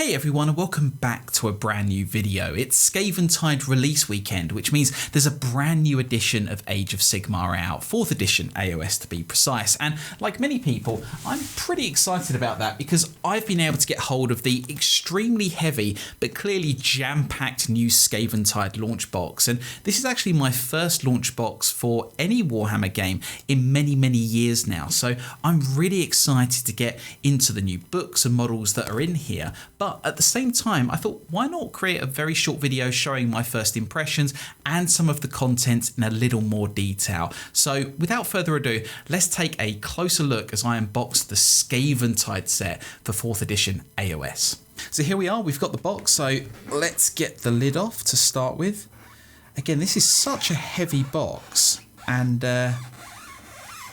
Hey everyone, and welcome back to a brand new video. It's Skaventide release weekend, which means there's a brand new edition of Age of Sigmar out, 4th edition AOS to be precise, and like many people, I'm pretty excited about that because I've been able to get hold of the extremely heavy but clearly jam-packed new Skaventide launch box, and this is actually my first launch box for any Warhammer game in many years now, so I'm really excited to get into the new books and models that are in here. But at the same time, I thought, why not create a very short video showing my first impressions and some of the content in a little more detail. So without further ado, let's take a closer look as I unbox the Skaventide set for 4th edition AOS. So here we are, we've got the box, so let's get the lid off to start with. Again, this is such a heavy box, and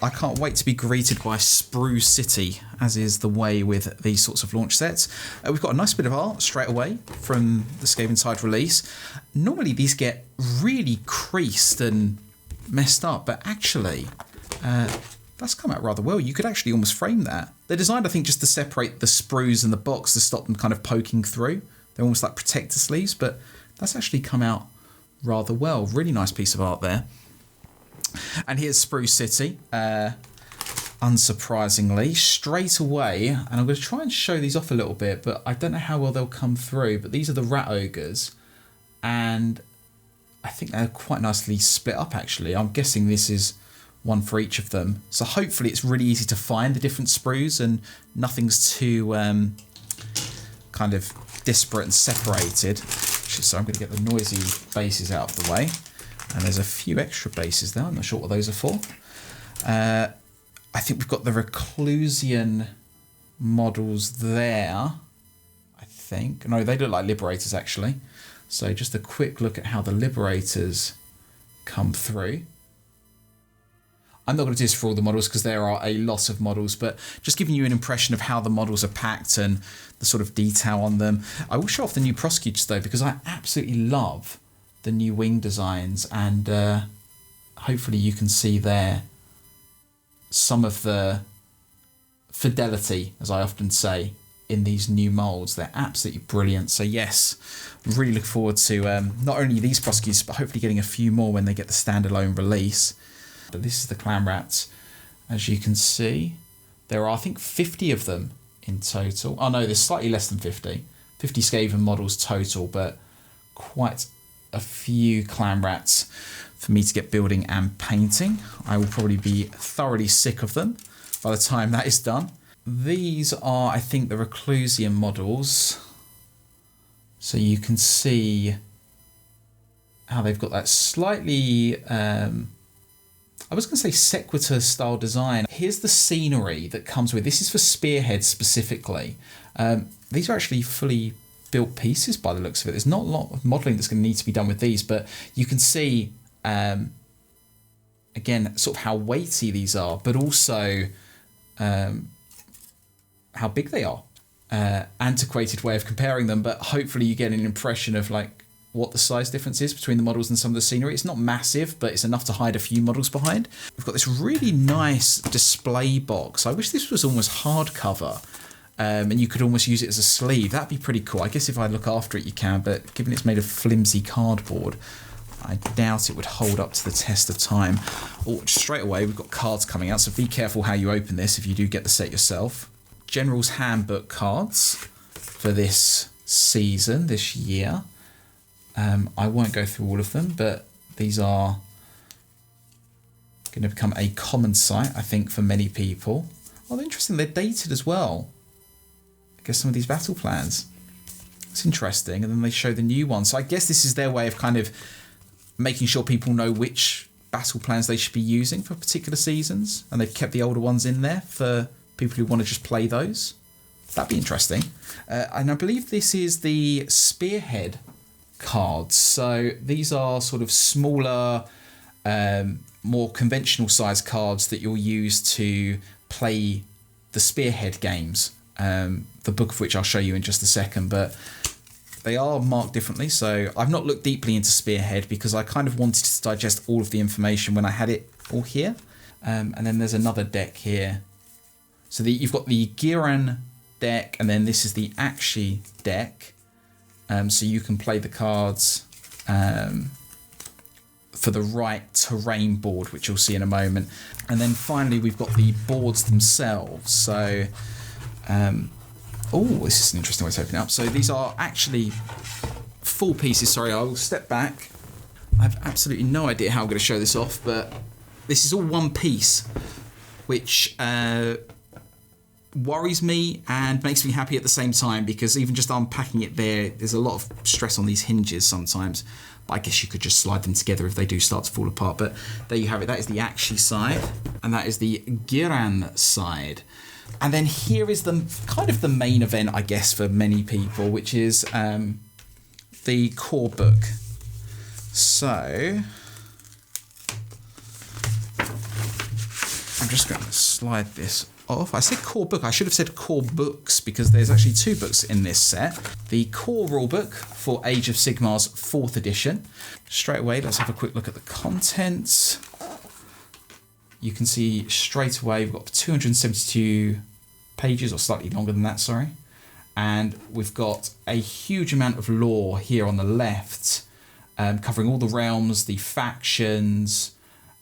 I can't wait to be greeted by Sprue City, as is the way with these sorts of launch sets. We've got a nice bit of art straight away from the Skaventide release. Normally these get really creased and messed up, but actually that's come out rather well. You could actually almost frame that. They're designed, I think, just to separate the sprues and the box to stop them kind of poking through. They're almost like protector sleeves, but that's actually come out rather well. Really nice piece of art there. And here's Sprue City, unsurprisingly, straight away, and I'm going to try and show these off a little bit, but I don't know how well they'll come through, but these are the rat ogres, and I think they're quite nicely split up actually. I'm guessing this is one for each of them, so hopefully it's really easy to find the different sprues and nothing's too kind of disparate and separated. So I'm going to get the noisy bases out of the way. And there's a few extra bases there. I'm not sure what those are for. I think we've got the Reclusian models there. I think. No, they look like Liberators actually. So just a quick look at how the Liberators come through. I'm not going to do this for all the models because there are a lot of models, but just giving you an impression of how the models are packed and the sort of detail on them. I will show off the new prosecutors though, because I absolutely love the new wing designs, and hopefully you can see there some of the fidelity, as I often say, in these new molds. They're absolutely brilliant. So yes, really look forward to not only these prosecutors, but hopefully getting a few more when they get the standalone release. But this is the clan rats, as you can see. There are, I think, 50 of them in total. Oh no, there's slightly less than 50. 50 Skaven models total, but quite a few clan rats for me to get building and painting. I will probably be thoroughly sick of them by the time that is done. These are, I think, the Reclusian models. So you can see how they've got that slightly, I was going to say sequitur style design. Here's the scenery that comes with. This is for Spearhead specifically. These are actually fully built pieces by the looks of it. There's not a lot of modelling that's going to need to be done with these, but you can see again sort of how weighty these are, but also how big they are. Antiquated way of comparing them, but hopefully you get an impression of like what the size difference is between the models and some of the scenery. It's not massive, but it's enough to hide a few models behind. We've got this really nice display box. I wish this was almost hardcover. And you could almost use it as a sleeve. That'd be pretty cool. I guess if I look after it you can, but given it's made of flimsy cardboard, I doubt it would hold up to the test of time. Oh, straight away we've got cards coming out, so be careful how you open this if you do get the set yourself. General's Handbook cards for this season, this year. I won't go through all of them, but these are going to become a common sight, I think, for many people. Oh, interesting. They're dated as well. I guess some of these battle plans. It's interesting. And then they show the new one. So I guess this is their way of kind of making sure people know which battle plans they should be using for particular seasons. And they've kept the older ones in there for people who want to just play those. That'd be interesting. And I believe this is the Spearhead cards. So these are sort of smaller, more conventional size cards that you'll use to play the Spearhead games. The book of which I'll show you in just a second, but they are marked differently. So I've not looked deeply into Spearhead because I kind of wanted to digest all of the information when I had it all here. And then there's another deck here. So you've got the Giran deck, and then this is the Actually deck. So you can play the cards for the right terrain board, which you'll see in a moment. And then finally, we've got the boards themselves. So, this is an interesting way to open it up. So these are actually full pieces. Sorry, I will step back. I have absolutely no idea how I'm going to show this off, but this is all one piece, which worries me and makes me happy at the same time, because even just unpacking it there's a lot of stress on these hinges sometimes. But I guess you could just slide them together if they do start to fall apart. But there you have it. That is the Actually side, and that is the Giran side. And then here is the kind of the main event, I guess, for many people, which is the core book. So I'm just going to slide this off. I said core book. I should have said core books, because there's actually 2 books in this set. The core rulebook for Age of Sigmar's 4th edition. Straight away, let's have a quick look at the contents. You can see straight away we've got 272 pages, or slightly longer than that, sorry. And we've got a huge amount of lore here on the left, covering all the realms, the factions,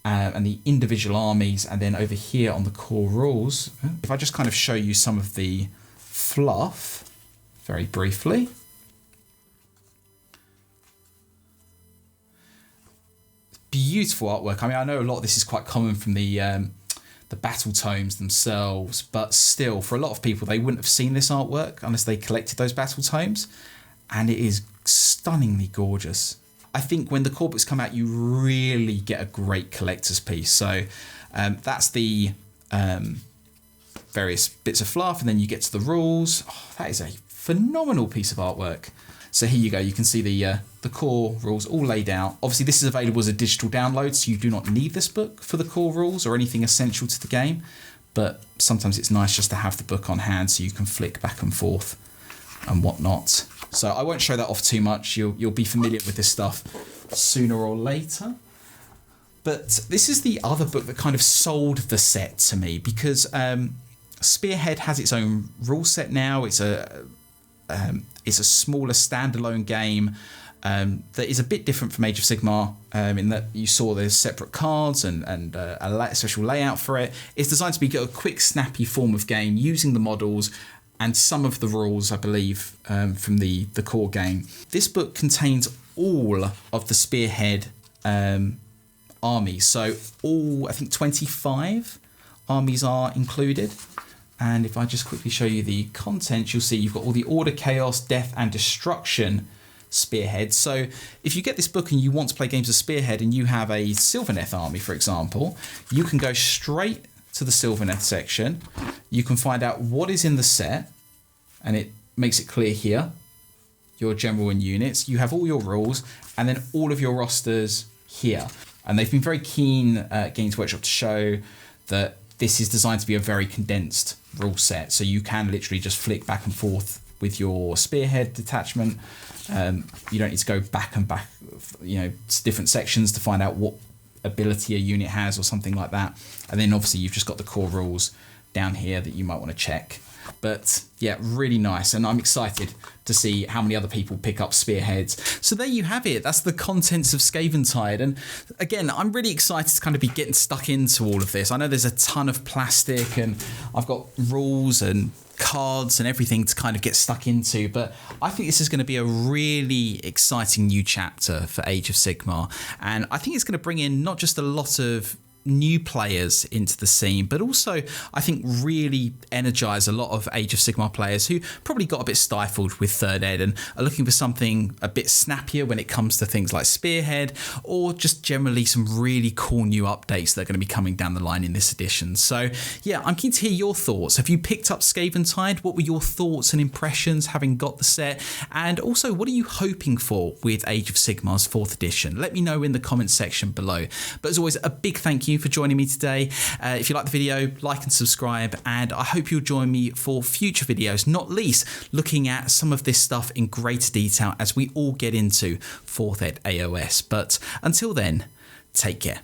and the individual armies. And then over here on the core rules, if I just kind of show you some of the fluff very briefly. Beautiful artwork. I mean, I know a lot of this is quite common from the battle tomes themselves, but still, for a lot of people, they wouldn't have seen this artwork unless they collected those battle tomes, and it is stunningly gorgeous. I think when the core books come out, you really get a great collector's piece. So that's the various bits of fluff, and then you get to the rules. Oh, that is a phenomenal piece of artwork. So here you go. You can see the core rules all laid out. Obviously, this is available as a digital download, so you do not need this book for the core rules or anything essential to the game. But sometimes it's nice just to have the book on hand so you can flick back and forth and whatnot. So I won't show that off too much. You'll be familiar with this stuff sooner or later. But this is the other book that kind of sold the set to me, because Spearhead has its own rule set now. It's a smaller standalone game that is a bit different from Age of Sigmar in that you saw there's separate cards and a special layout for it. It's designed to be a quick, snappy form of game using the models and some of the rules, I believe, from the core game. This book contains all of the Spearhead armies. So all, I think 25 armies are included. And if I just quickly show you the contents, you'll see you've got all the Order, Chaos, Death and Destruction Spearhead. So if you get this book and you want to play games of Spearhead and you have a Sylvaneth army, for example, you can go straight to the Sylvaneth section. You can find out what is in the set, and it makes it clear here, your general and units. You have all your rules, and then all of your rosters here. And they've been very keen, Games Workshop, to show that this is designed to be a very condensed rule set. So you can literally just flick back and forth with your Spearhead detachment. You don't need to go back and back, different sections to find out what ability a unit has or something like that. And then obviously you've just got the core rules down here that you might want to check. But yeah, really nice, and I'm excited to see how many other people pick up Spearheads. So there you have it. That's the contents of Skaventide. And again, I'm really excited to kind of be getting stuck into all of this. I know there's a ton of plastic, and I've got rules and cards and everything to kind of get stuck into, but I think this is going to be a really exciting new chapter for Age of Sigmar, and I think it's going to bring in not just a lot of new players into the scene, but also I think really energize a lot of Age of Sigmar players who probably got a bit stifled with 3rd Ed and are looking for something a bit snappier when it comes to things like Spearhead, or just generally some really cool new updates that are going to be coming down the line in this edition. So yeah, I'm keen to hear your thoughts. Have you picked up Skaventide? What were your thoughts and impressions having got the set? And also, what are you hoping for with Age of Sigmar's 4th edition? Let me know in the comments section below. But as always, a big thank you for joining me today. If you like the video, like and subscribe, and I hope you'll join me for future videos, not least looking at some of this stuff in greater detail as we all get into 4th Ed AOS. But until then, take care.